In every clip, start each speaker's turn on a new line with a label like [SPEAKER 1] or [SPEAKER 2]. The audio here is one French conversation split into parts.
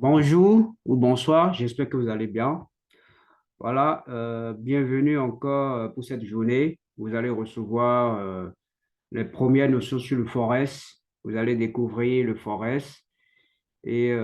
[SPEAKER 1] Bonjour ou bonsoir, j'espère que vous allez bien. Voilà, bienvenue encore pour cette journée. Vous allez recevoir les premières notions sur le Forex. Vous allez découvrir le Forex. Et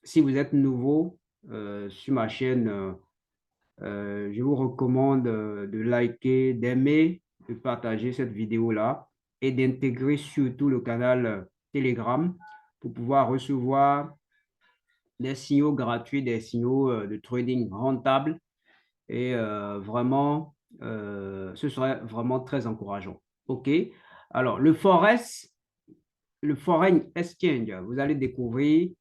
[SPEAKER 1] si vous êtes nouveau sur ma chaîne, je vous recommande de liker, d'aimer, de partager cette vidéo-là et d'intégrer surtout le canal Telegram pour pouvoir recevoir des signaux gratuits, des signaux de trading rentables et vraiment, ce serait vraiment très encourageant. OK? Alors, le Foreign Exchange, vous allez découvrir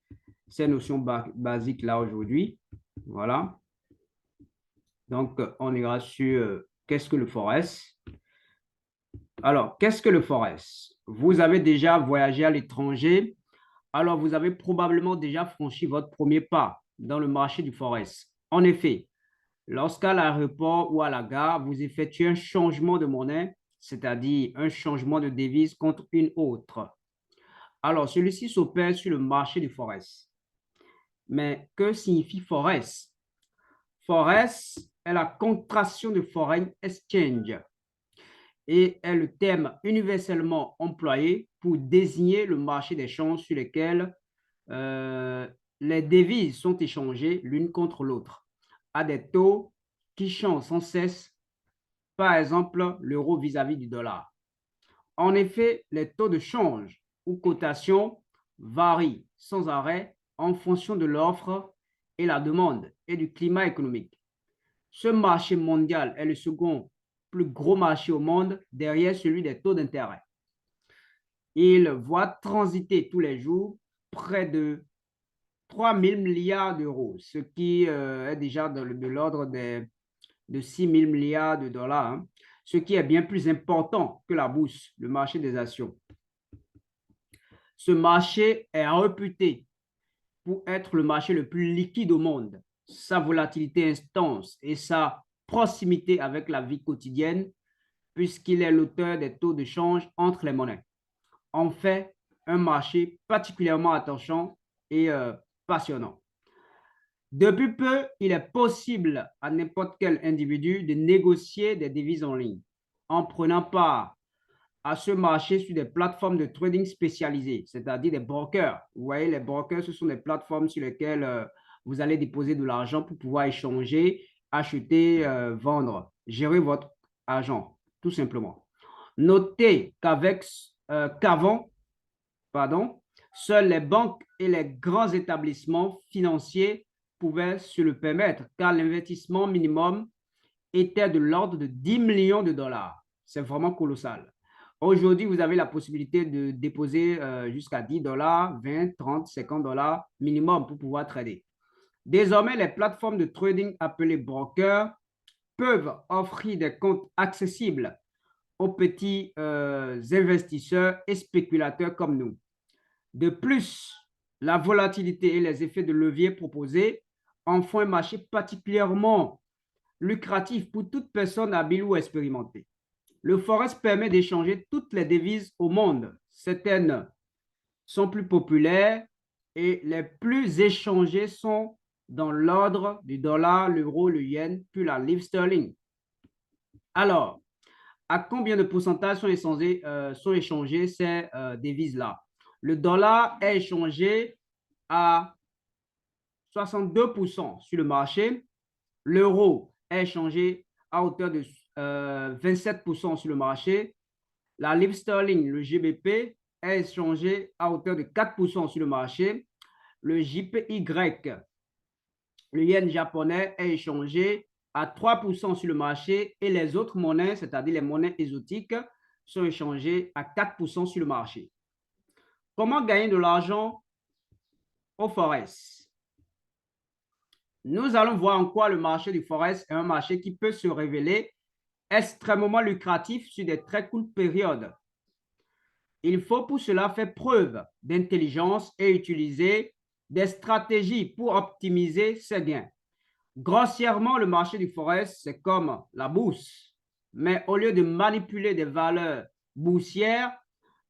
[SPEAKER 1] ces notions basiques là aujourd'hui. Voilà. Donc, on ira sur qu'est-ce que le Forex. Alors, qu'est-ce que le Forex? Vous avez déjà voyagé à l'étranger, alors vous avez probablement déjà franchi votre premier pas dans le marché du Forex. En effet, lorsqu'à l'aéroport ou à la gare, vous effectuez un changement de monnaie, c'est-à-dire un changement de devise contre une autre. Alors, celui-ci s'opère sur le marché du Forex. Mais que signifie Forex? Forex est la contraction de Foreign Exchange et est le terme universellement employé pour désigner le marché des changes sur lesquels euh, les devises sont échangées l'une contre l'autre à des taux qui changent sans cesse, par exemple l'euro vis-à-vis du dollar. En effet, les taux de change ou cotation varient sans arrêt en fonction de l'offre et la demande et du climat économique. Ce marché mondial est le second plus gros marché au monde derrière celui des taux d'intérêt. Il voit transiter tous les jours près de 3 000 milliards d'euros, ce qui est déjà de l'ordre de 6 000 milliards de dollars, hein, ce qui est bien plus important que la bourse, le marché des actions. Ce marché est réputé pour être le marché le plus liquide au monde. Sa volatilité intense et sa proximité avec la vie quotidienne, puisqu'il est l'auteur des taux de change entre les monnaies. En fait, un marché particulièrement attachant et passionnant. Depuis peu, il est possible à n'importe quel individu de négocier des devises en ligne en prenant part à ce marché sur des plateformes de trading spécialisées, c'est-à-dire des brokers. Vous voyez, les brokers, ce sont des plateformes sur lesquelles vous allez déposer de l'argent pour pouvoir échanger, acheter, vendre, gérer votre argent, tout simplement. Notez qu'avant, pardon, seules les banques et les grands établissements financiers pouvaient se le permettre, car l'investissement minimum était de l'ordre de 10 millions de dollars. C'est vraiment colossal. Aujourd'hui, vous avez la possibilité de déposer jusqu'à 10 dollars, 20, 30, 50 dollars minimum pour pouvoir trader. Désormais, les plateformes de trading appelées brokers peuvent offrir des comptes accessibles aux petits investisseurs et spéculateurs comme nous. De plus, la volatilité et les effets de levier proposés en font un marché particulièrement lucratif pour toute personne habile ou expérimentée. Le Forex permet d'échanger toutes les devises au monde. Certaines sont plus populaires et les plus échangées sont dans l'ordre du dollar, l'euro, le yen, puis la livre sterling. Alors, à combien de pourcentages sont échangées ces devises-là? Le dollar est échangé à 62% sur le marché. L'euro est échangé à hauteur de 27% sur le marché. La livre sterling, le GBP, est échangé à hauteur de 4% sur le marché. Le JPY, le yen japonais, est échangé à 3% sur le marché et les autres monnaies, c'est-à-dire les monnaies exotiques, sont échangées à 4% sur le marché. Comment gagner de l'argent au Forex? Nous allons voir en quoi le marché du Forex est un marché qui peut se révéler extrêmement lucratif sur des très courtes périodes. Il faut pour cela faire preuve d'intelligence et utiliser des stratégies pour optimiser ses gains. Grossièrement, le marché du Forex, c'est comme la bourse. Mais au lieu de manipuler des valeurs boursières,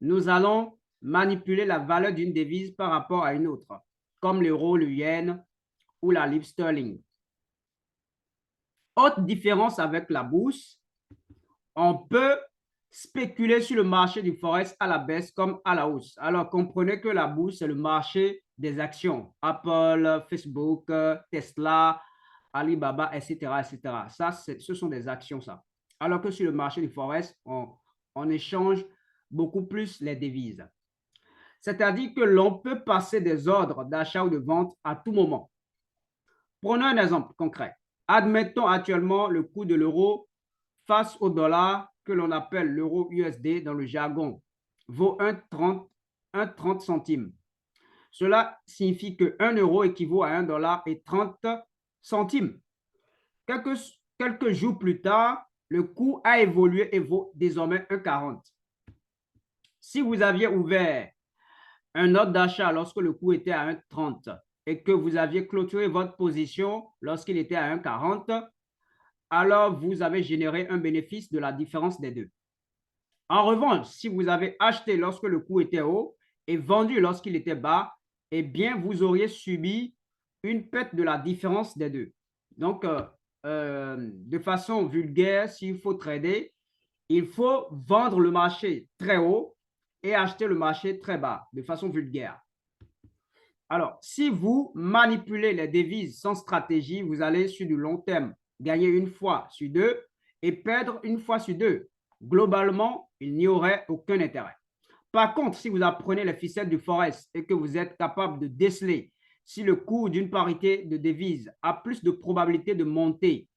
[SPEAKER 1] nous allons manipuler la valeur d'une devise par rapport à une autre. comme l'euro, le yen ou la livre sterling. Autre différence avec la bourse, on peut spéculer sur le marché du forex à la baisse comme à la hausse. Alors, comprenez que la bourse, c'est le marché des actions. Apple, Facebook, Tesla, Alibaba, etc., etc. Ça, ce sont des actions, ça. Alors que sur le marché du forex, on échange beaucoup plus les devises. C'est-à-dire que l'on peut passer des ordres d'achat ou de vente à tout moment. Prenons un exemple concret. Admettons actuellement le coût de l'euro face au dollar que l'on appelle l'euro USD dans le jargon vaut 1,30 centimes. Cela signifie que 1 euro équivaut à 1 dollar et 30 centimes. Quelques jours plus tard, le coût a évolué et vaut désormais 1,40. Si vous aviez ouvert un ordre d'achat lorsque le coût était à 1,30 et que vous aviez clôturé votre position lorsqu'il était à 1,40, alors vous avez généré un bénéfice de la différence des deux. En revanche, si vous avez acheté lorsque le coût était haut et vendu lorsqu'il était bas, eh bien, vous auriez subi une perte de la différence des deux. Donc, de façon vulgaire, s'il faut trader, il faut vendre le marché très haut et acheter le marché très bas, de façon vulgaire. Alors, si vous manipulez les devises sans stratégie, vous allez sur du long terme gagner une fois sur deux et perdre une fois sur deux. Globalement, il n'y aurait aucun intérêt. Par contre, si vous apprenez les ficelles du forex et que vous êtes capable de déceler si le cours d'une parité de devises a plus de probabilité de monter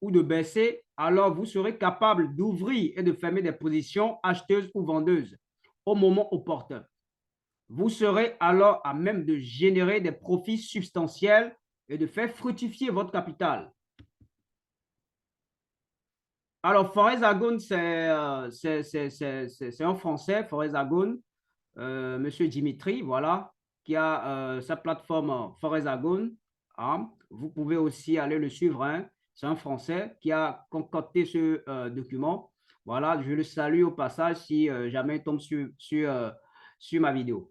[SPEAKER 1] ou de baisser, alors vous serez capable d'ouvrir et de fermer des positions acheteuses ou vendeuses au moment opportun. Vous serez alors à même de générer des profits substantiels et de faire fructifier votre capital. Alors, Forest Agon, c'est un Français, Forest Agon, Monsieur Dimitri, voilà, qui a sa plateforme Forest Agon. Hein. Vous pouvez aussi aller le suivre. Hein. C'est un Français qui a concocté ce document. Voilà, je le salue au passage si jamais il tombe sur ma vidéo.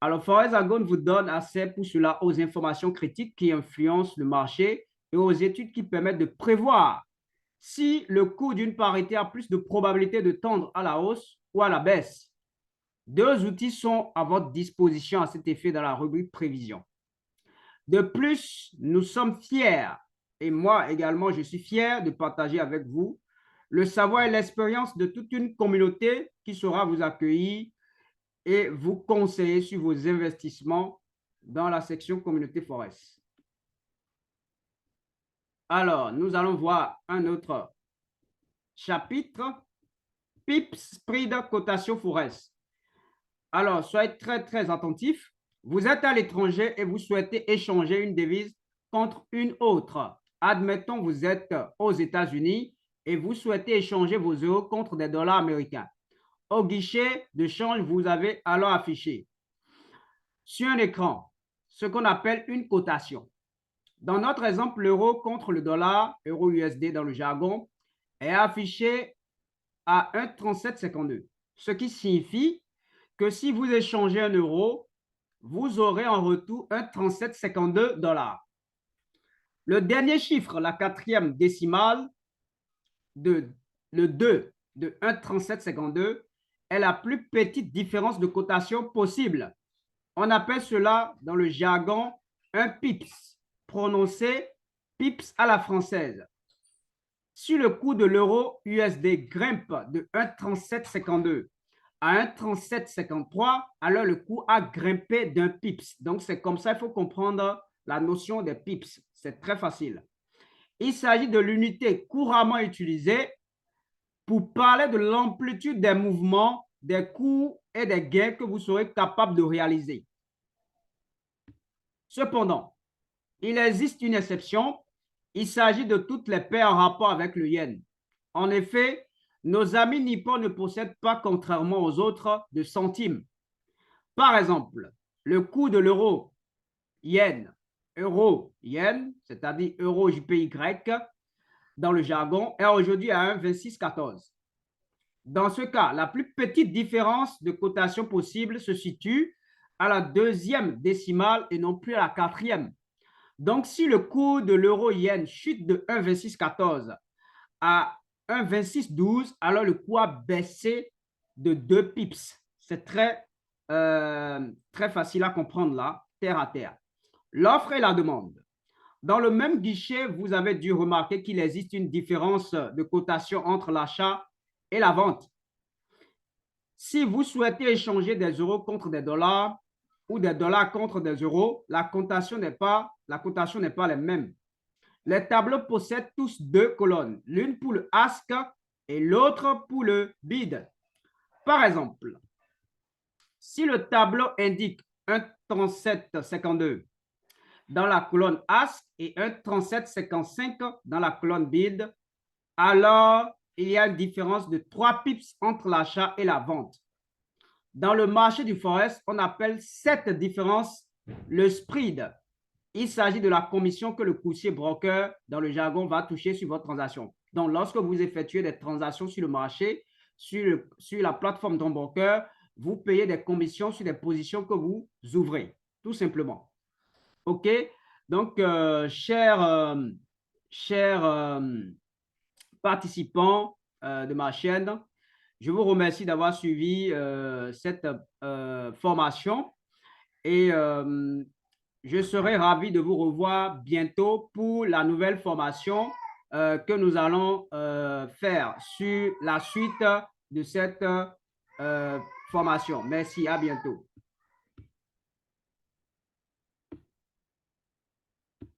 [SPEAKER 1] Alors, Forest Agon vous donne accès pour cela aux informations critiques qui influencent le marché et aux études qui permettent de prévoir si le coût d'une parité a plus de probabilité de tendre à la hausse ou à la baisse. Deux outils sont à votre disposition à cet effet dans la rubrique prévision. De plus, nous sommes fiers, et moi également, je suis fier de partager avec vous le savoir et l'expérience de toute une communauté qui saura vous accueillir et vous conseiller sur vos investissements dans la section communauté forest. Alors, nous allons voir un autre chapitre, PIPS, prix de cotation forest. Alors, soyez très, très attentifs. Vous êtes à l'étranger et vous souhaitez échanger une devise contre une autre. Admettons, vous êtes aux États-Unis et vous souhaitez échanger vos euros contre des dollars américains. Au guichet de change, vous avez alors affiché sur un écran ce qu'on appelle une cotation. Dans notre exemple, l'euro contre le dollar, euro USD dans le jargon, est affiché à 1,3752, ce qui signifie que si vous échangez un euro, vous aurez en retour 1,3752 dollars. Le dernier chiffre, la quatrième décimale, le 2 de 1,3752, est la plus petite différence de cotation possible. On appelle cela dans le jargon un pips, prononcé pips à la française. Si le coût de l'euro USD grimpe de 1,3752 à 1,3753, alors le coût a grimpé d'un pips. Donc, c'est comme ça, il faut comprendre la notion des pips. C'est très facile. Il s'agit de l'unité couramment utilisée pour parler de l'amplitude des mouvements, des coûts et des gains que vous serez capable de réaliser. Cependant, il existe une exception. Il s'agit de toutes les paires en rapport avec le yen. En effet, nos amis nippons ne possèdent pas, contrairement aux autres, de centimes. Par exemple, le coût de l'euro yen, c'est-à-dire euro JPY dans le jargon, est aujourd'hui à 1,2614. Dans ce cas, la plus petite différence de cotation possible se situe à la deuxième décimale et non plus à la quatrième. Donc, si le cours de l'euro-yen chute de 1,2614 à 1,2612, alors le cours a baissé de 2 pips. C'est très facile à comprendre là, terre à terre. L'offre et la demande. Dans le même guichet, vous avez dû remarquer qu'il existe une différence de cotation entre l'achat et la vente. Si vous souhaitez échanger des euros contre des dollars ou des dollars contre des euros, la cotation n'est pas la même. Les tableaux possèdent tous deux colonnes, l'une pour le ask et l'autre pour le bid. Par exemple, si le tableau indique 1,3752 dans la colonne ask et 1,3755 dans la colonne bid, alors il y a une différence de 3 pips entre l'achat et la vente. Dans le marché du forex, on appelle cette différence le spread. Il s'agit de la commission que le courtier broker, dans le jargon, va toucher sur votre transaction. Donc, lorsque vous effectuez des transactions sur le marché, sur la plateforme d'un broker, vous payez des commissions sur des positions que vous ouvrez, tout simplement. OK? Donc, chers participants de ma chaîne, je vous remercie d'avoir suivi cette formation et je serai ravi de vous revoir bientôt pour la nouvelle formation que nous allons faire sur la suite de cette formation. Merci, à bientôt.